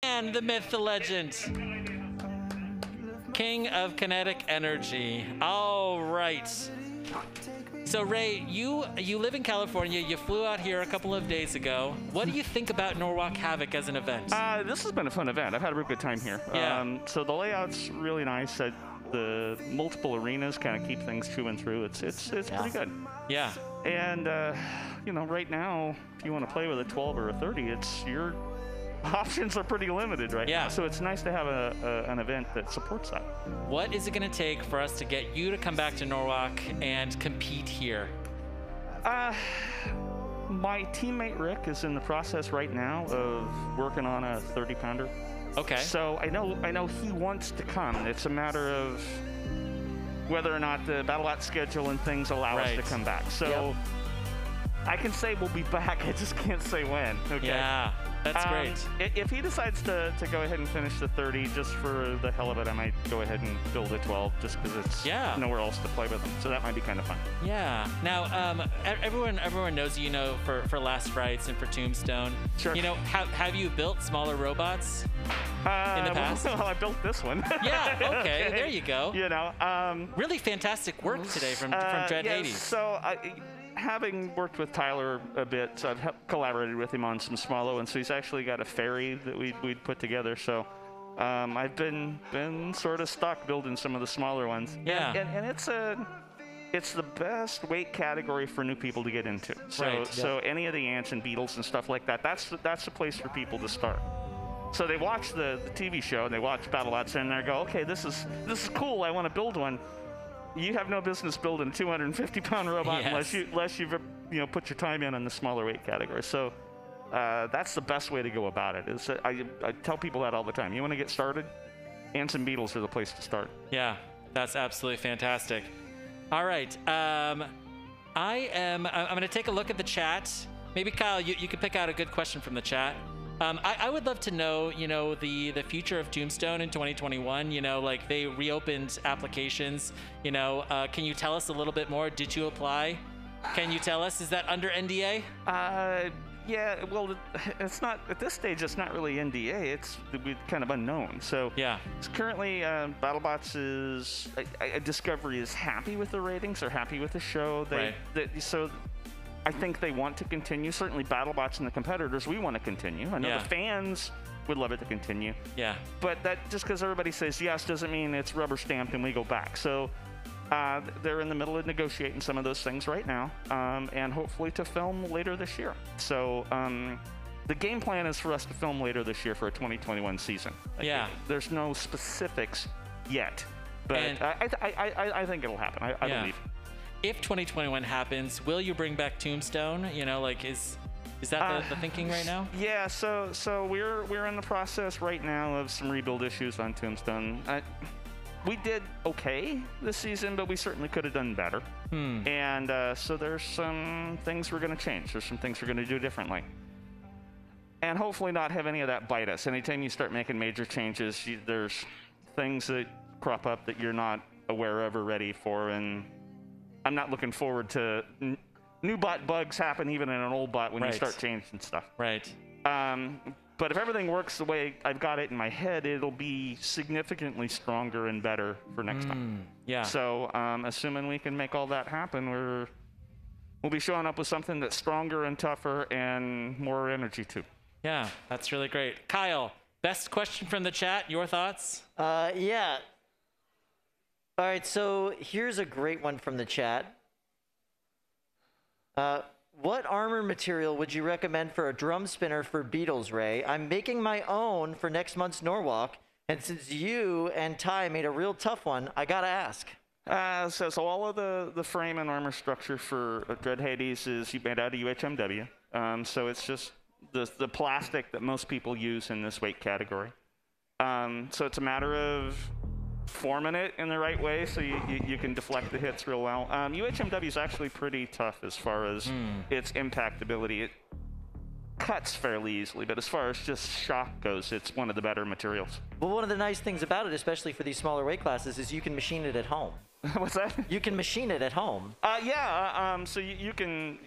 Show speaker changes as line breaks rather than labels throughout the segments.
And the myth, the legend. King of kinetic energy. All right. So Ray, you live in California. You flew out here a couple of days ago. What do you think about Norwalk Havoc as an event?
This has been a fun event. I've had a real good time here.
Yeah.
So the layout's really nice. The multiple arenas kind of keep things chewing through. It's pretty good.
Yeah.
And you know, right now, if you want to play with a 12 or a 30, your options are pretty limited right now. So it's nice to have an event that supports that.
What is it going to take for us to get you to come back to Norwalk and compete here?
My teammate Rick is in the process right now of working on a 30-pounder.
Okay.
So I know he wants to come. It's a matter of whether or not the BattleBot schedule and things allow us to come back. So I can say we'll be back. I just can't say when. Okay.
Yeah. That's great.
If he decides to go ahead and finish the 30 just for the hell of it, I might go ahead and build a 12 just because it's nowhere else to play with them. So that might be kind of fun.
Yeah. Now, everyone knows you know for Last Rites and for Tombstone.
Sure.
You know, have you built smaller robots in the past?
Well, I built this one.
Yeah. Okay. There you go.
You know,
really fantastic work today from Dread Hades.
So having worked with Tyler a bit, so I've collaborated with him on some Small and so he's actually got a ferry that we'd put together. So I've been sort of stuck building some of the smaller ones.
Yeah.
And it's the best weight category for new people to get into. So so any of the ants and beetles and stuff like that, that's the place for people to start. So they watch the TV show and they watch BattleBots and they go, okay, this is cool. I want to build one. You have no business building a 250-pound robot unless you've put your time in on the smaller weight category. So that's the best way to go about it. I tell people that all the time. You want to get started? Ants and beetles are the place to start. Yeah,
that's absolutely fantastic. All right, I'm going to take a look at the chat. Maybe Kyle, you could pick out a good question from the chat. I would love to know, the future of Tombstone in 2021. Like they reopened applications. Can you tell us a little bit more? Did you apply? Can you tell us? Is that under NDA?
Yeah. Well, it's not at this stage. It's not really NDA. It's kind of unknown. So it's currently BattleBots is Discovery is happy with the ratings. They're happy with the show. So I think they want to continue. Certainly BattleBots and the competitors, we want to continue. I know the fans would love it to continue. Yeah. But that just because everybody says yes doesn't mean it's rubber stamped and we go back. So they're in the middle of negotiating some of those things right now, and hopefully to film later this year. So the game plan is for us to film later this year for a 2021 season. There's no specifics yet, but I think it'll happen. I believe.
If 2021 happens, will you bring back Tombstone? Is that the thinking right now?
Yeah, so we're in the process right now of some rebuild issues on Tombstone. We did okay this season, but we certainly could have done better. And so there's some things we're going to change. There's some things we're going to do differently. And hopefully not have any of that bite us. Anytime you start making major changes, there's things that crop up that you're not aware of or ready for, and I'm not looking forward to new bot bugs happen even in an old bot when you start changing stuff.
Right.
But if everything works the way I've got it in my head, it'll be significantly stronger and better for next time.
Yeah.
So assuming we can make all that happen, we'll be showing up with something that's stronger and tougher and more energy too.
Yeah, that's really great. Kyle, best question from the chat. Your thoughts?
Yeah. All right, so here's a great one from the chat. What armor material would you recommend for a drum spinner for Beetles, Ray? I'm making my own for next month's Norwalk, and since you and Ty made a real tough one, I gotta ask.
So all of the frame and armor structure for Dread Hades is made out of UHMW. So it's just the plastic that most people use in this weight category. So it's a matter of forming it in the right way so you can deflect the hits real well. UHMW is actually pretty tough as far as its impactability. It cuts fairly easily, but as far as just shock goes, it's one of the better materials.
Well, one of the nice things about it, especially for these smaller weight classes, is you can machine it at home.
What's that?
You can machine it at home.
So you can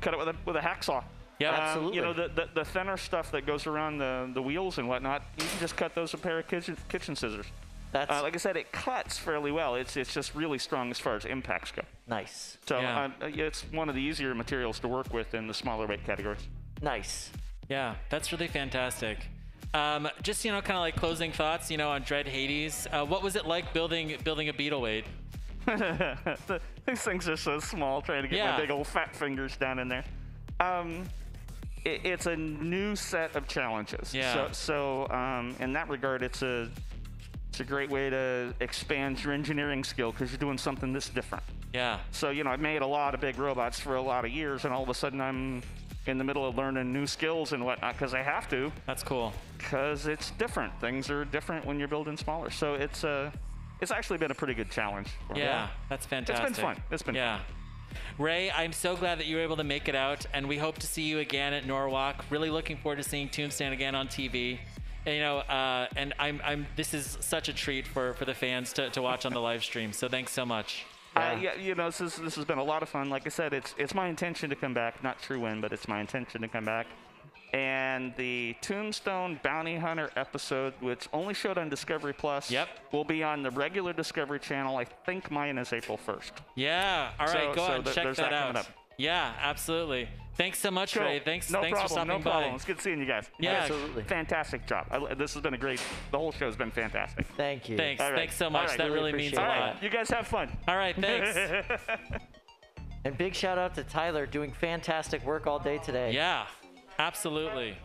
cut it with a hacksaw.
Yeah,
absolutely.
You know, the thinner stuff that goes around the wheels and whatnot, you can just cut those with a pair of kitchen scissors.
That's
like I said, it cuts fairly well. It's just really strong as far as impacts go.
nice.
So
Yeah.
it's one of the easier materials to work with in the smaller weight categories.
Nice.
Yeah, that's really fantastic. Just, kind of like closing thoughts, on Dread Hades. What was it like building a Beetle Wade?
These things are so small, trying to get my big old fat fingers down in there. It's a new set of challenges.
Yeah.
So in that regard, it's a great way to expand your engineering skill because you're doing something this different.
Yeah.
So, I've made a lot of big robots for a lot of years, and all of a sudden I'm in the middle of learning new skills and whatnot because I have to.
That's cool.
Because it's different. Things are different when you're building smaller. So it's actually been a pretty good challenge.
Yeah, that's fantastic.
It's been fun. It's been fun.
Ray, I'm so glad that you were able to make it out, and we hope to see you again at Norwalk. Really looking forward to seeing Tombstone again on TV. And, and this is such a treat for the fans to watch on the live stream. So thanks so much.
This has been a lot of fun. Like I said, it's my intention to come back. Not true when, but it's my intention to come back. And the Tombstone Bounty Hunter episode, which only showed on Discovery Plus, will be on the regular Discovery Channel. I think mine is April 1st.
Yeah. All right, go and check that out.
Up.
Yeah, absolutely. Thanks so much, Ray. Thanks for stopping by.
No problem. It's good seeing you guys.
Yeah,
absolutely.
Fantastic job. This has been the whole show has been fantastic.
Thank you.
Thanks.
Right.
Thanks so much.
Right.
That really means a lot.
All right. You guys have fun.
All right, thanks.
And big shout out to Tyler doing fantastic work all day today.
Yeah, absolutely.